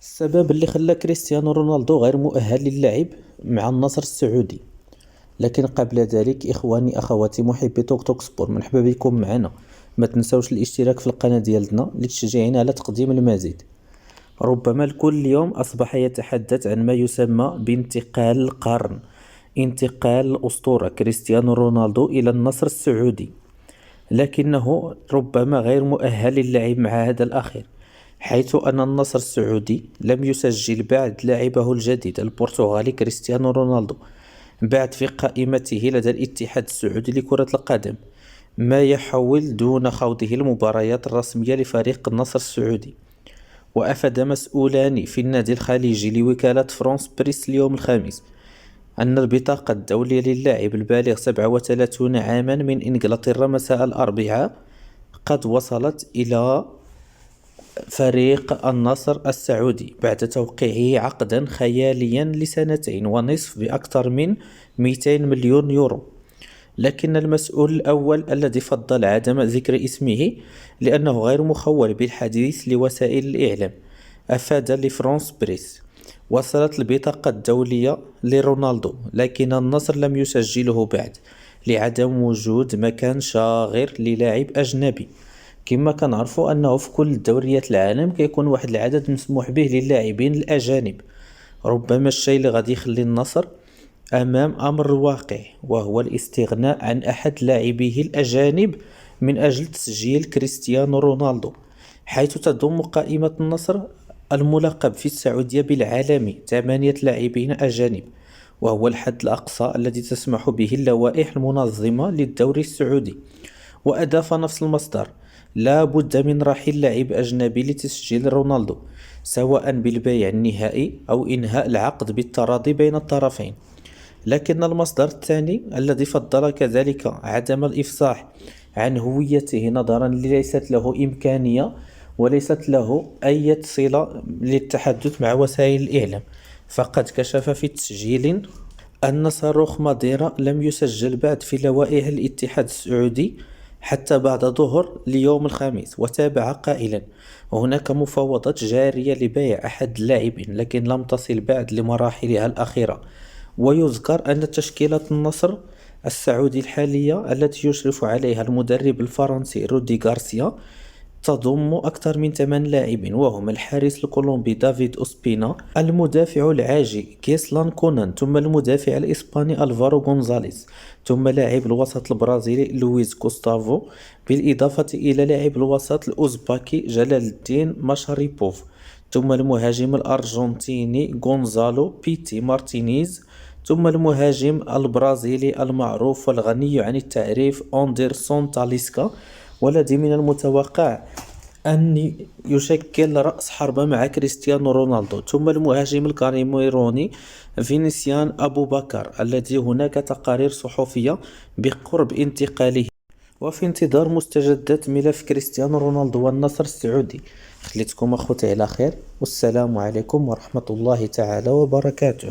السبب اللي خلى كريستيانو رونالدو غير مؤهل للعب مع النصر السعودي. لكن قبل ذلك إخواني أخواتي محبي توك توك سبور، مرحبا بكم معنا. ما تنسوش الاشتراك في القناة ديالنا لتشجيعنا على تقديم المزيد. ربما الكل اليوم أصبح يتحدث عن ما يسمى بانتقال القرن، انتقال الأسطورة كريستيانو رونالدو إلى النصر السعودي، لكنه ربما غير مؤهل للعب مع هذا الأخير، حيث أن النصر السعودي لم يسجل بعد لاعبه الجديد البرتغالي كريستيانو رونالدو بعد في قائمته لدى الاتحاد السعودي لكرة القدم، ما يحول دون خوضه المباريات الرسمية لفريق النصر السعودي. وأفاد مسؤولان في النادي الخليجي لوكالة فرانس بريس اليوم الخميس أن البطاقة الدولية للاعب البالغ 37 عاما من إنجلترا مساء الأربعاء قد وصلت إلى فريق النصر السعودي بعد توقيعه عقدا خياليا لسنتين ونصف بأكثر من 200 مليون يورو. لكن المسؤول الأول الذي فضل عدم ذكر اسمه لأنه غير مخول بالحديث لوسائل الإعلام أفاد لفرانس بريس: وصلت البطاقة الدولية لرونالدو، لكن النصر لم يسجله بعد لعدم وجود مكان شاغر للاعب أجنبي. كما كنعرفوا أنه في كل دوريات العالم كيكون واحد العدد مسموح به للاعبين الأجانب. ربما الشيء اللي غادي يخلي النصر أمام أمر واقع، وهو الاستغناء عن أحد لاعبيه الأجانب من أجل تسجيل كريستيانو رونالدو، حيث تضم قائمة النصر الملقب في السعودية بالعالمي 8 لاعبين أجانب، وهو الحد الأقصى الذي تسمح به اللوائح المنظمة للدوري السعودي. وأضاف نفس المصدر: لا بد من رحيل لاعب أجنبي لتسجيل رونالدو، سواء بالبيع النهائي أو إنهاء العقد بالتراضي بين الطرفين. لكن المصدر الثاني الذي فضل كذلك عدم الإفصاح عن هويته نظرا ليست له إمكانية وليست له أي صلة للتحدث مع وسائل الإعلام، فقد كشف في تسجيل أن صاروخ ماديرا لم يسجل بعد في لوائح الاتحاد السعودي حتى بعد ظهر اليوم الخميس، وتابع قائلا: هناك مفاوضات جارية لبيع أحد اللاعبين لكن لم تصل بعد لمراحلها الأخيرة. ويذكر أن تشكيلة النصر السعودي الحالية التي يشرف عليها المدرب الفرنسي رودي غارسيا تضم أكثر من 8 لاعبين، وهم الحارس الكولومبي دافيد أوسبينا، المدافع العاجي كيسلان كونان، ثم المدافع الإسباني ألفارو غونزاليز، ثم لاعب الوسط البرازيلي لويس غوستافو، بالإضافة إلى لاعب الوسط الأوزباكي جلال الدين ماشاريبوف، ثم المهاجم الأرجنتيني غونزالو بيتي مارتينيز، ثم المهاجم البرازيلي المعروف والغني عن التعريف أندرسون تاليسكا، والذي من المتوقع أن يشكل رأس حربة مع كريستيانو رونالدو، ثم المهاجم الكاميروني فينيسيان أبو بكر الذي هناك تقارير صحفية بقرب انتقاله. وفي انتظار مستجدات ملف كريستيانو رونالدو والنصر السعودي. خليتكم أخوتي على خير، والسلام عليكم ورحمة الله تعالى وبركاته.